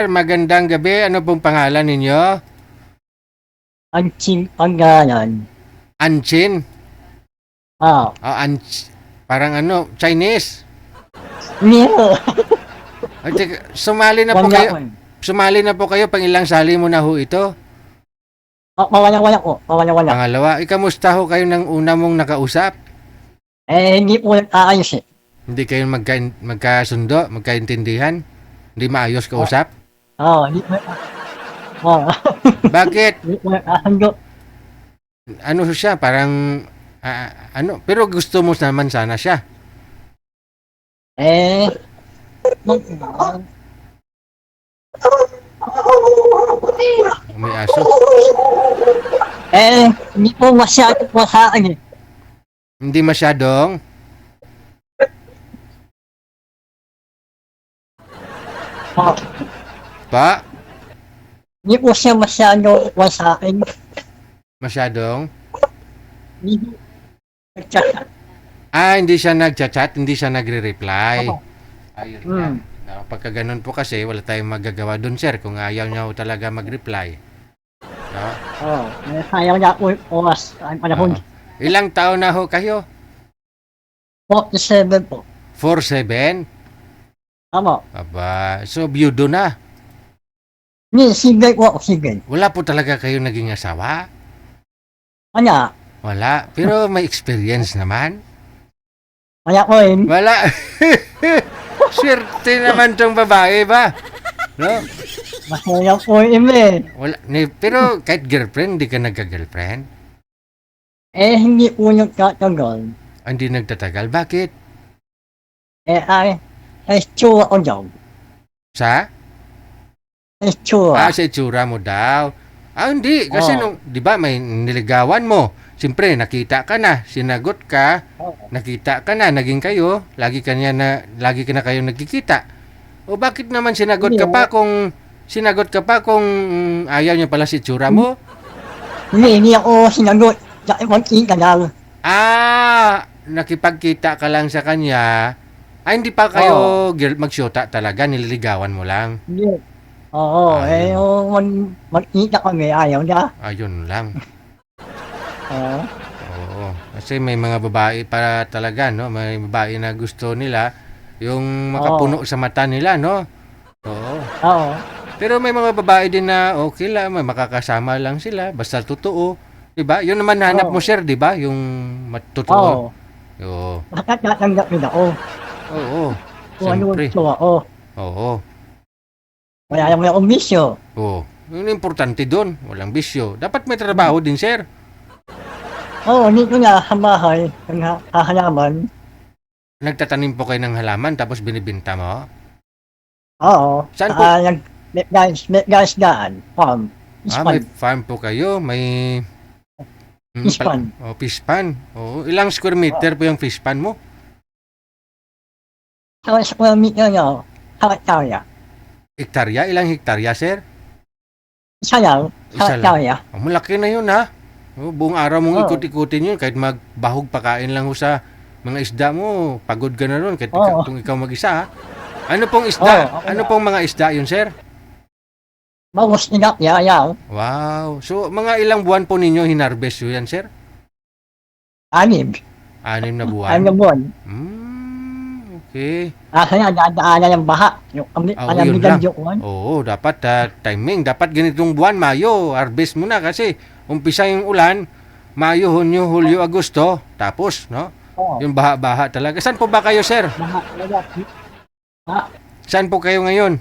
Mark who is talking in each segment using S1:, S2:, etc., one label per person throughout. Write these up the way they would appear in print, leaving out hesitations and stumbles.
S1: Magandang gabi. Ano pong pangalan ninyo?
S2: Ang pangalan.
S1: Anchin?
S2: Ah,
S1: O, parang ano, Chinese.
S2: Nero.
S1: Ay, teka, sumali na po
S2: Wala
S1: kayo.
S2: ko.
S1: Sumali na po kayo. Pang ilang sali mo na ho ito?
S2: Mawala ko. Mawala.
S1: Pangalawa. Ikamusta ho kayo ng una mong nakausap?
S2: Hindi po nag-aayos eh.
S1: Hindi kayo magkasundo? Magkaintindihan? Hindi maayos kausap?
S2: Hindi po. Oh,
S1: Bakit?
S2: hindi po nag-aayos.
S1: Ano siya? Parang, ano? Pero gusto mo naman sana siya.
S2: Eh, mag-
S1: May aso.
S2: hindi po masyado po sa akin eh.
S1: Hindi masyadong.
S2: Oh,
S1: Pa?
S2: hindi po siya masyado po sa akin.
S1: Masyadong?
S2: Hindi po nag-chat.
S1: Hindi siya nagchat-chat, hindi siya nagre-reply.
S2: Opo.
S1: Ayun
S2: Hmm.
S1: yan. Pagka ganun po kasi, wala tayong magagawa dun, sir, kung ayaw niya ho talaga mag-reply. No?
S2: Sayang na po yung oras. Ang panahon.
S1: Oo. Ilang taon na ho kayo?
S2: 47 po.
S1: 47?
S2: Tama.
S1: Aba, so byudo na.
S2: Hindi, single po ako, single.
S1: Wala po talaga kayo naging asawa?
S2: Kanya,
S1: Wala. Pero may experience naman.
S2: kaya ko rin.
S1: Wala. Swerte naman tong babae ba? No?
S2: Masaya po yun eh.
S1: Wala. Pero kahit girlfriend, hindi ka nagka-girlfriend?
S2: Hindi po nagtatagal.
S1: Hindi nagtatagal. Bakit?
S2: Sa itsura ko daw.
S1: Sa?
S2: Sa itsura.
S1: Sa itsura mo daw. Hindi. Kasi
S2: Oo.
S1: di ba, may niligawan mo. Siyempre, nakita ka na. Sinagot ka.
S2: Oo.
S1: Nakita ka na. Naging kayo. Lagi ka na kayo nagkikita. O bakit naman sinagot ka pa kung ayaw niya pala si itsura mo?
S2: Hindi ako sinagot. Dahil magkita lang.
S1: Nakipagkita ka lang sa kanya. Hindi pa kayo magsyota talaga. Nililigawan mo lang.
S2: Hindi. Oo, magkita kami. Ayaw niya.
S1: Ayun lang.
S2: Oo.
S1: Oo. Kasi may mga babae para talaga, no? May babae na gusto nila yung makapuno sa mata nila, no? Oo.
S2: Oo.
S1: Pero may mga babae din na okay lang, may makakasama lang sila, basta totoo. 'Di ba? Yun naman hanap mo, sir, 'di ba? Yung totoo.
S2: Oo.
S1: Oo.
S2: Bakit natanggap nila ako?
S1: Oo.
S2: Kung ano
S1: Siyempre.
S2: gusto ako.
S1: Oo.
S2: Wala naman akong bisyo.
S1: Oo. Yung importante doon, walang bisyo. Dapat may trabaho din, sir.
S2: Dito na sa bahay. Ang hahalaman.
S1: Nagtatanim po kayo ng halaman tapos binibenta mo?
S2: Oo.
S1: Saan po?
S2: Guys daan. Farm.
S1: May farm po kayo, may
S2: Fish pan.
S1: fish pan. Oo, ilang square meter po yung fish pan mo?
S2: Sa square meter niya. Sa hektarya.
S1: Hektarya? Ilang hektarya, sir?
S2: Isa lang.
S1: Isa
S2: Sa
S1: lang.
S2: hektarya.
S1: Malaki na yun, ha? Buong araw mong
S2: Oo.
S1: ikot-ikutin yun. Kahit magbahog pakain lang ho sa mga isda mo, pagod ka na ron. Kahit
S2: Oo.
S1: kung ikaw mag-isa, ha? Ano pong isda?
S2: Oo, ako
S1: Ano
S2: na.
S1: pong mga isda yun, sir?
S2: Bagus nila. Yaw.
S1: Wow. So, mga ilang buwan po ninyo hinarvest yun yan, sir?
S2: Anib.
S1: 6 na buwan?
S2: Ano buwan.
S1: Okay.
S2: Kaya dadaanan ng baha. Yung
S1: Yun lang.
S2: alamigan yung
S1: Oo, dapat timing. Dapat ganitong buwan, Mayo, harvest mo na kasi umpisa yung ulan, Mayo, Hunyo, Hulyo, Agosto, tapos, no?
S2: Oo.
S1: Yung baha-baha talaga. Saan po ba kayo, sir?
S2: Baha talaga.
S1: Saan po kayo ngayon?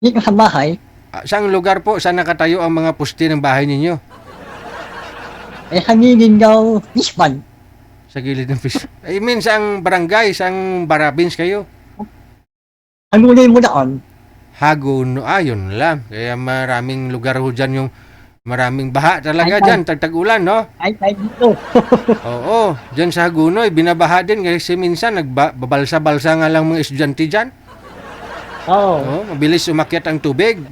S2: Dito sa bahay.
S1: Saang lugar po? Saan nakatayo ang mga puste ng bahay ninyo?
S2: Hanginin daw ispan.
S1: Sa gilid ng fish. I mean, saang barangay, saang barabins kayo?
S2: Hangulin mo doon.
S1: Hagon, yun lang. Kaya maraming lugar ho dyan yung maraming baha talaga
S2: Ay,
S1: dyan, tag-ulan, no?
S2: Ay, dito.
S1: Oo, dyan sa Hagunoy, binabaha din kasi minsan nagbabalsa-balsa nga lang mga estudyante dyan.
S2: Oo.
S1: Oo, mabilis umakyat ang tubig.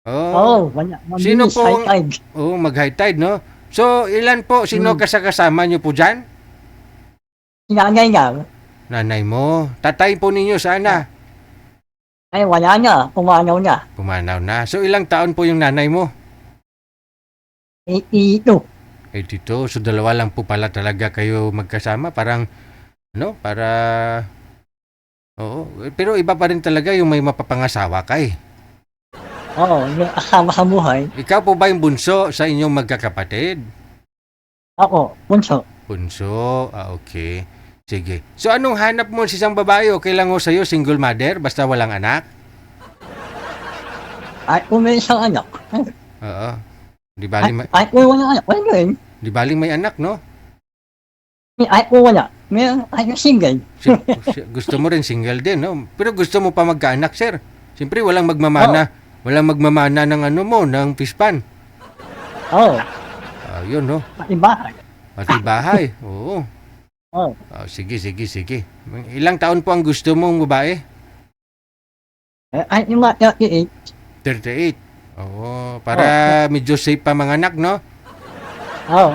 S2: Oo.
S1: Sino
S2: Mabilis,
S1: po?
S2: high tide.
S1: Oo, mag-high tide, no? So, ilan po, sino kasama nyo po dyan?
S2: Sinanay lang.
S1: Nanay mo. Tatay po ninyo, sana.
S2: Ay, wala na. Pumanaw na.
S1: Pumanaw na. So, ilang taon po yung nanay mo?
S2: 82.
S1: 82. So, dalawa lang po pala talaga kayo magkasama. Parang, no? Para, oo. Pero iba pa rin talaga yung may mapapangasawa ka eh.
S2: Oo, may asawa sa buhay.
S1: Ikaw po ba yung bunso sa inyong magkakapatid?
S2: Ako, bunso.
S1: Bunso. Okay. Sige. So, anong hanap mo sa isang babae? Okay lang ho sa'yo, single mother? Basta walang anak?
S2: At kung may isang anak.
S1: Oo. Di bali,
S2: At kung wala anak, wala rin.
S1: di baling may anak, no?
S2: Ay, kung wala. May ay, single.
S1: Gusto mo rin single din, no? Pero gusto mo pa magkaanak, sir. Siyempre, walang magmamana. Walang magmamana ng ano mo, ng pispan.
S2: Oo,
S1: Yun, no?
S2: pati bahay.
S1: Pati bahay. Oo.
S2: Oo.
S1: Sige. Ilang taon po ang gusto mong babae?
S2: Ay, yung mga 38.
S1: 38. Oo. Para medyo safe pa mga anak, no?
S2: Oo.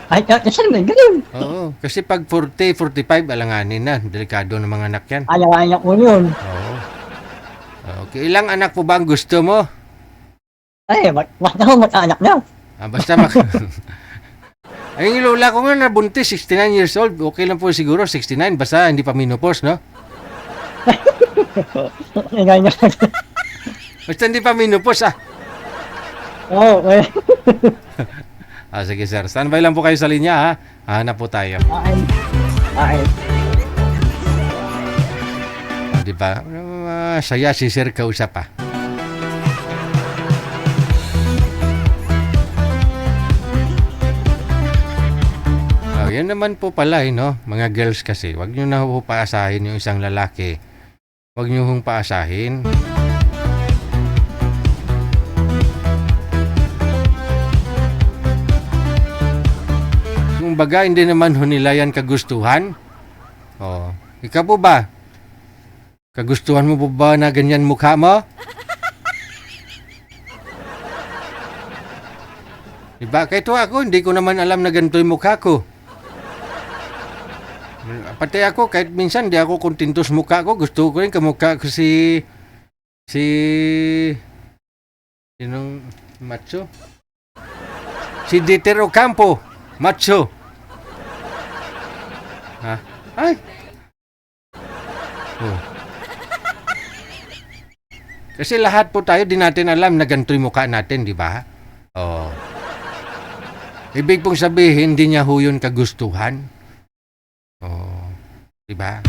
S2: Ay, single, ganun.
S1: Oo. Kasi pag 40, 45, alanganin na. Delikado ng mga anak yan.
S2: Ayaw-ayaw ko yun.
S1: Oo. Okay. Ilang anak po ba ang gusto mo?
S2: Ay, wala ko mag-anak na.
S1: Basta Ay, yung lola ko nga nabuntis, 69 years old. Okay lang po siguro, 69. Basta hindi pa menopause, no? Basta hindi pa menopause,
S2: Oo, eh.
S1: Sige, sir. Standby lang po kayo sa linya, ha? Hanap po tayo.
S2: Ay.
S1: Di ba? Saya si sir kausap, pa. Yan naman po pala, no? Mga girls kasi, wag nyo na po paasahin yung isang lalaki. Wag nyo hong paasahin. Kung baga, hindi naman ho nila yan kagustuhan. Ikaw po ba? Kagustuhan mo po ba na ganyan mukha mo? Diba? Kahit ako, hindi ko naman alam na ganito yung mukha ko. Pati ako, kahit minsan di ako kontento sa mukha ko. Gusto ko rin kamukha ko sinong macho? Si Dieter Ocampo. Macho. Ay. Kasi lahat po tayo, di natin alam na ganito yung mukha natin, di ba? Ibig pong sabihin, hindi niya ho yun kagustuhan. Di ba?